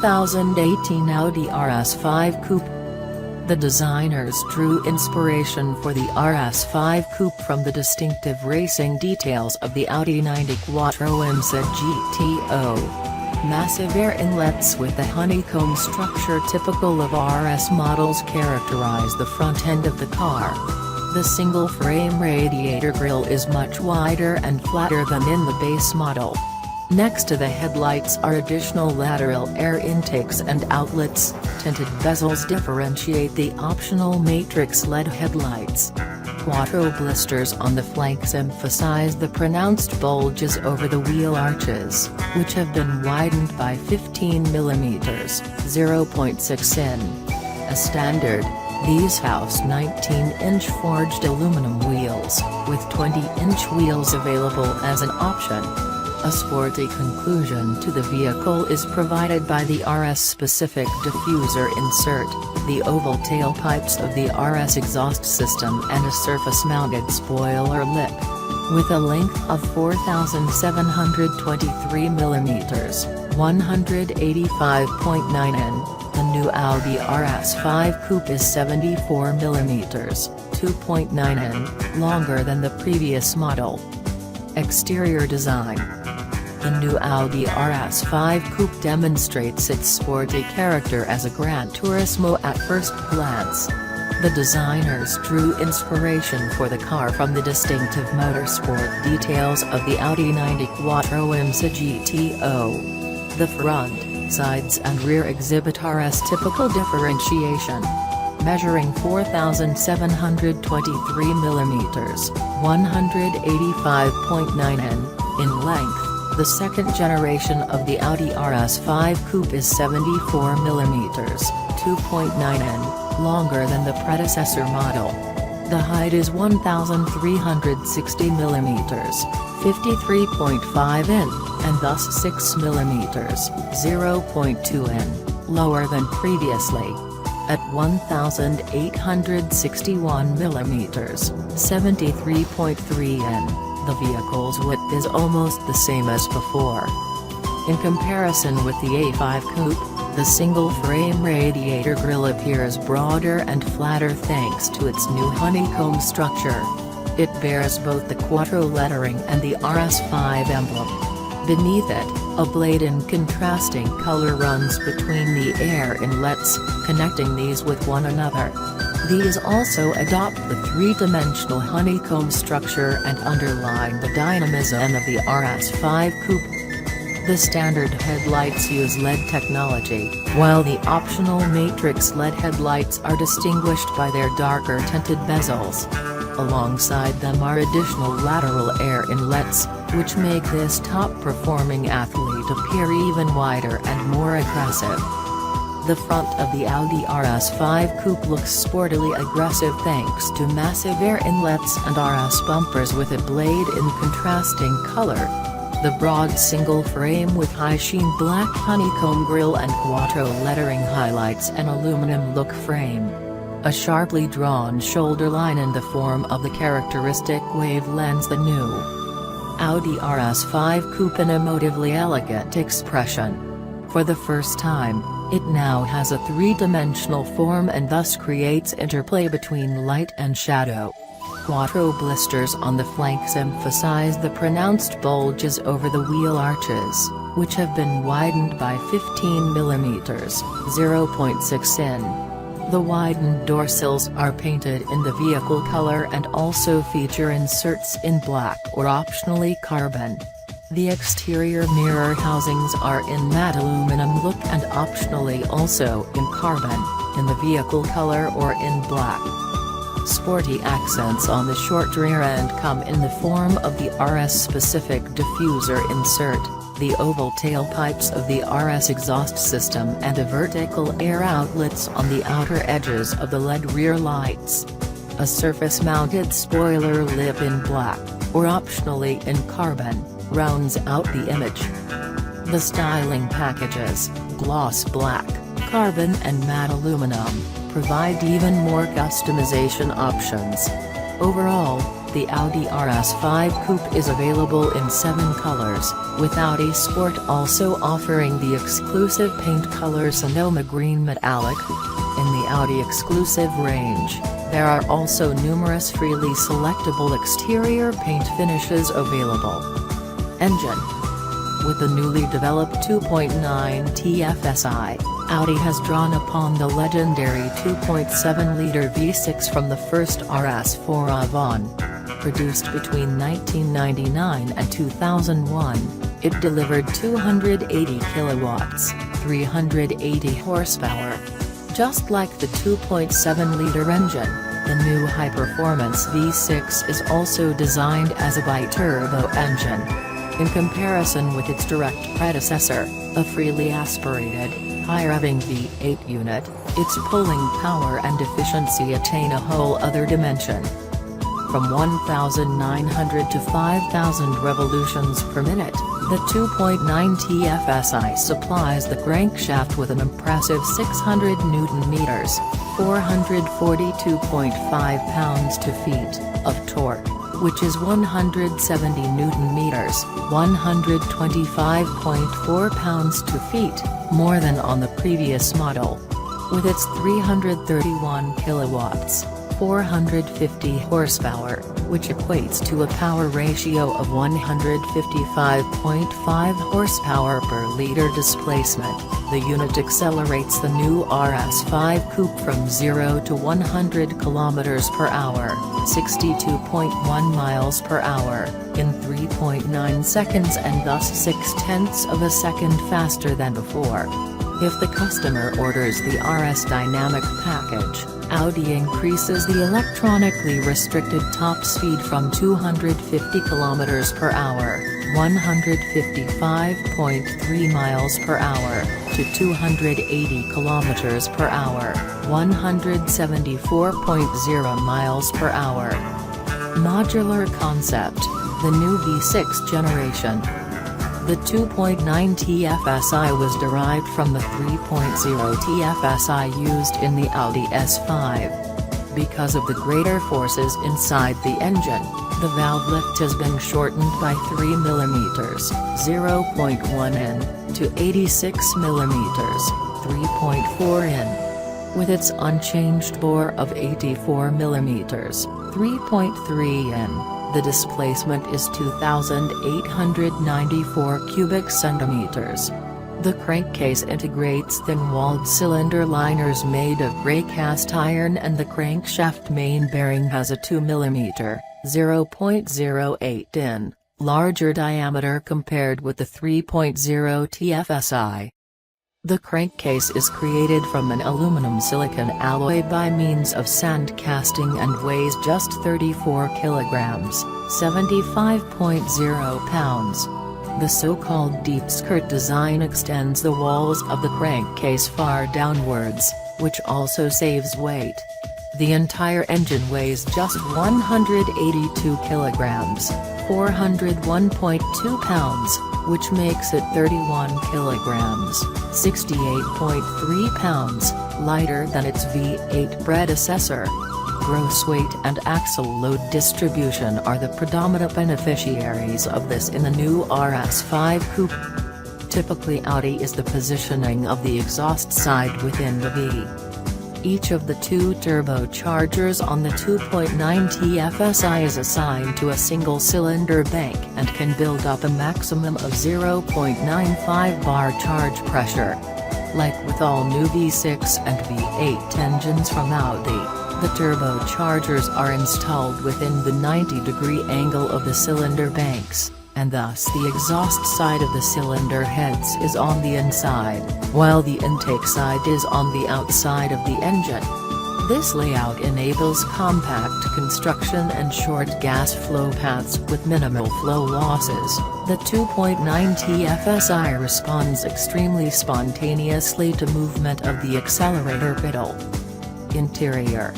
2018 Audi RS5 Coupe. The designers drew inspiration for the RS5 Coupe from the distinctive racing details of the Audi 90 Quattro IMSA GTO. Massive air inlets with the honeycomb structure typical of RS models characterize the front end of the car. The single-frame radiator grille is much wider and flatter than in the base model. Next to the headlights are additional lateral air intakes and outlets. Tinted bezels differentiate the optional matrix LED headlights. Quattro blisters on the flanks emphasize the pronounced bulges over the wheel arches, which have been widened by 15 mm (0.6 in). As standard, these house 19-inch forged aluminum wheels, with 20-inch wheels available as an option. A sporty conclusion to the vehicle is provided by the RS-specific diffuser insert, the oval tailpipes of the RS exhaust system and a surface-mounted spoiler lip. With a length of 4,723 mm (185.9 in), the new Audi RS5 Coupe is 74 mm (2.9 in) longer than the previous model. Exterior design. The new Audi RS5 Coupe demonstrates its sporty character as a Gran Turismo at first glance. The designers drew inspiration for the car from the distinctive motorsport details of the Audi 90 Quattro IMSA GTO. The front, sides and rear exhibit RS typical differentiation. Measuring 4,723 mm (185.9 in) length, the second generation of the Audi RS5 Coupe is 74 mm (2.9 in) longer than the predecessor model. The height is 1,360 mm (53.5 in), and thus 6 mm (0.2 in) lower than previously. At 1,861 mm (73.3 in), the vehicle's width is almost the same as before. In comparison with the A5 Coupe, the single-frame radiator grille appears broader and flatter thanks to its new honeycomb structure. It bears both the Quattro lettering and the RS5 emblem. Beneath it, a blade in contrasting color runs between the air inlets, connecting these with one another. These also adopt the three-dimensional honeycomb structure and underline the dynamism of the RS5 Coupe. The standard headlights use LED technology, while the optional matrix LED headlights are distinguished by their darker tinted bezels. Alongside them are additional lateral air inlets, which make this top-performing athlete appear even wider and more aggressive. The front of the Audi RS5 Coupe looks sportily aggressive thanks to massive air inlets and RS bumpers with a blade in contrasting color. The broad single frame with high-sheen black honeycomb grille and Quattro lettering highlights an aluminum look frame. A sharply drawn shoulder line in the form of the characteristic wave lends the new Audi RS5 Coupe an emotively elegant expression. For the first time, it now has a three-dimensional form and thus creates interplay between light and shadow. Quattro blisters on the flanks emphasize the pronounced bulges over the wheel arches, which have been widened by 15 mm (0.6 in). The widened door sills are painted in the vehicle color and also feature inserts in black or optionally carbon. The exterior mirror housings are in matte aluminum look and optionally also in carbon, in the vehicle color or in black. Sporty accents on the short rear end come in the form of the RS-specific diffuser insert, the oval tailpipes of the RS exhaust system and the vertical air outlets on the outer edges of the LED rear lights. A surface-mounted spoiler lip in black, or optionally in carbon, rounds out the image. The styling packages, gloss black, carbon and matte aluminum, provide even more customization options. Overall, the Audi RS5 Coupe is available in 7 colors, with Audi Sport also offering the exclusive paint color Sonoma Green Metallic. In the Audi exclusive range, there are also numerous freely selectable exterior paint finishes available. Engine. With the newly developed 2.9 TFSI, Audi has drawn upon the legendary 2.7-liter V6 from the first RS4 Avant. Produced between 1999 and 2001, it delivered 280 kilowatts, 380 horsepower. Just like the 2.7-liter engine, the new high-performance V6 is also designed as a biturbo engine. In comparison with its direct predecessor, a freely aspirated, high-revving V8 unit, its pulling power and efficiency attain a whole other dimension. From 1,900 to 5,000 revolutions per minute, the 2.9 TFSI supplies the crankshaft with an impressive 600 Nm, 442.5 pounds-feet, of torque, which is 170 Nm, 125.4 pounds-feet, more than on the previous model. With its 331 kilowatts, 450 horsepower, which equates to a power ratio of 155.5 horsepower per liter displacement, the unit accelerates the new RS5 Coupe from 0 to 100 km per hour, 62.1 miles per hour, in 3.9 seconds and thus 0.6 of a second faster than before. If the customer orders the RS Dynamic package, Audi increases the electronically restricted top speed from 250 km per hour, 155.3 miles per hour, to 280 km per hour, 174.0 miles per hour. Modular concept, the new V6 generation. The 2.9 TFSI was derived from the 3.0 TFSI used in the Audi S5. Because of the greater forces inside the engine, the valve lift has been shortened by 3 mm, 0.1 in, to 86 mm, 3.4 in. With its unchanged bore of 84 mm, 3.3 in. The displacement is 2,894 cubic centimeters. The crankcase integrates thin-walled cylinder liners made of gray cast iron, and the crankshaft main bearing has a 2 mm, 0.08 in, larger diameter compared with the 3.0 TFSI. The crankcase is created from an aluminum-silicon alloy by means of sand casting and weighs just 34 kilograms, 75.0 pounds. The so-called deep skirt design extends the walls of the crankcase far downwards, which also saves weight. The entire engine weighs just 182 kilograms, 401.2 pounds, which makes it 31 kilograms, 68.3 pounds, lighter than its V8 predecessor. Gross weight and axle load distribution are the predominant beneficiaries of this in the new RS5 Coupe. Typically, Audi is the positioning of the exhaust side within the V. Each of the two turbochargers on the 2.9 TFSI is assigned to a single-cylinder bank and can build up a maximum of 0.95 bar charge pressure. Like with all new V6 and V8 engines from Audi, the turbochargers are installed within the 90-degree angle of the cylinder banks, and thus the exhaust side of the cylinder heads is on the inside, while the intake side is on the outside of the engine. This layout enables compact construction and short gas flow paths with minimal flow losses. The 2.9 TFSI responds extremely spontaneously to movement of the accelerator pedal. Interior.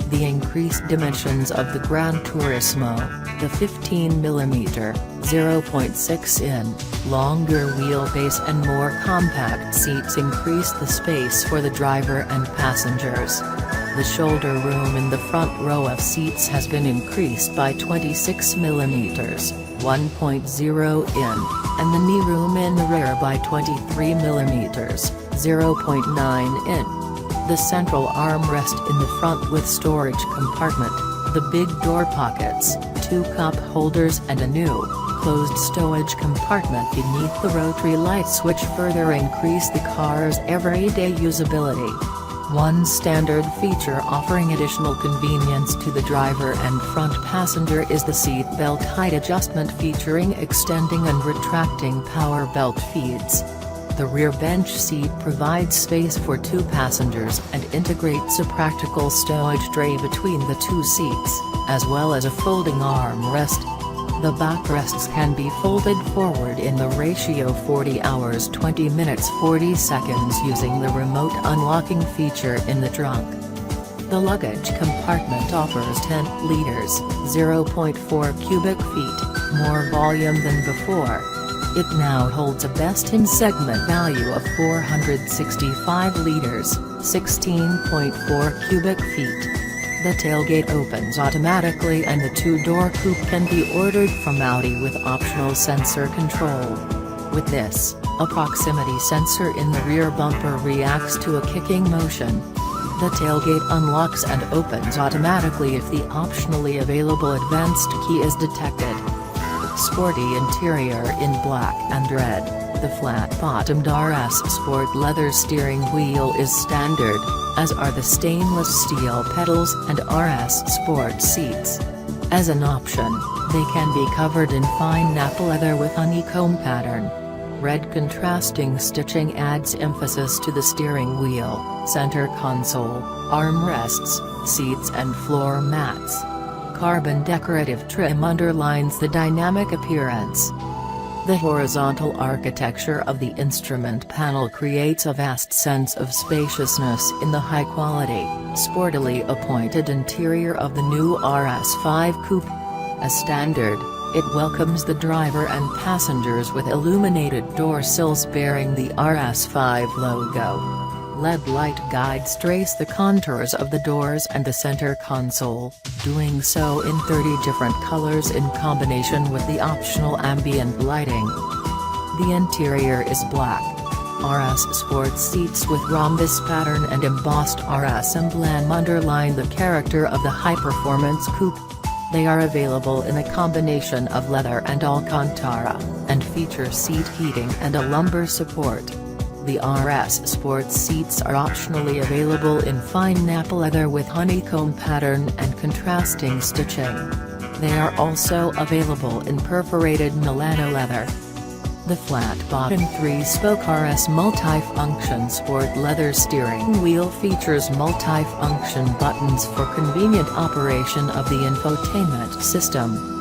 The increased dimensions of the Gran Turismo, the 15mm, 0.6 in, longer wheelbase and more compact seats increase the space for the driver and passengers. The shoulder room in the front row of seats has been increased by 26 mm, 1.0 in, and the knee room in the rear by 23 mm, 0.9 in. The central armrest in the front with storage compartment, the big door pockets, 2 cup holders and a new, closed stowage compartment beneath the rotary light switch further increase the car's everyday usability. One standard feature offering additional convenience to the driver and front passenger is the seat belt height adjustment featuring extending and retracting power belt feeds. The rear bench seat provides space for 2 passengers and integrates a practical stowage tray between the 2 seats, as well as a folding armrest. The backrests can be folded forward in the ratio 40 hours 20 minutes 40 seconds using the remote unlocking feature in the trunk. The luggage compartment offers 10 liters, 0.4 cubic feet, more volume than before. It now holds a best-in-segment value of 465 liters, 16.4 cubic feet. The tailgate opens automatically and the 2-door coupe can be ordered from Audi with optional sensor control. With this, a proximity sensor in the rear bumper reacts to a kicking motion. The tailgate unlocks and opens automatically if the optionally available advanced key is detected. Sporty interior in black and red, the flat-bottomed RS Sport leather steering wheel is standard, as are the stainless steel pedals and RS Sport seats. As an option, they can be covered in fine napa leather with honeycomb pattern. Red contrasting stitching adds emphasis to the steering wheel, center console, armrests, seats and floor mats. Carbon decorative trim underlines the dynamic appearance. The horizontal architecture of the instrument panel creates a vast sense of spaciousness in the high-quality, sportily appointed interior of the new RS5 Coupe. As standard, it welcomes the driver and passengers with illuminated door sills bearing the RS5 logo. LED light guides trace the contours of the doors and the center console, doing so in 30 different colors in combination with the optional ambient lighting. The interior is black. RS Sport seats with rhombus pattern and embossed RS emblem underline the character of the high-performance coupe. They are available in a combination of leather and Alcantara, and feature seat heating and a lumbar support. The RS Sport seats are optionally available in fine napa leather with honeycomb pattern and contrasting stitching. They are also available in perforated Milano leather. The flat-bottom 3-spoke RS multi-function sport leather steering wheel features multi-function buttons for convenient operation of the infotainment system.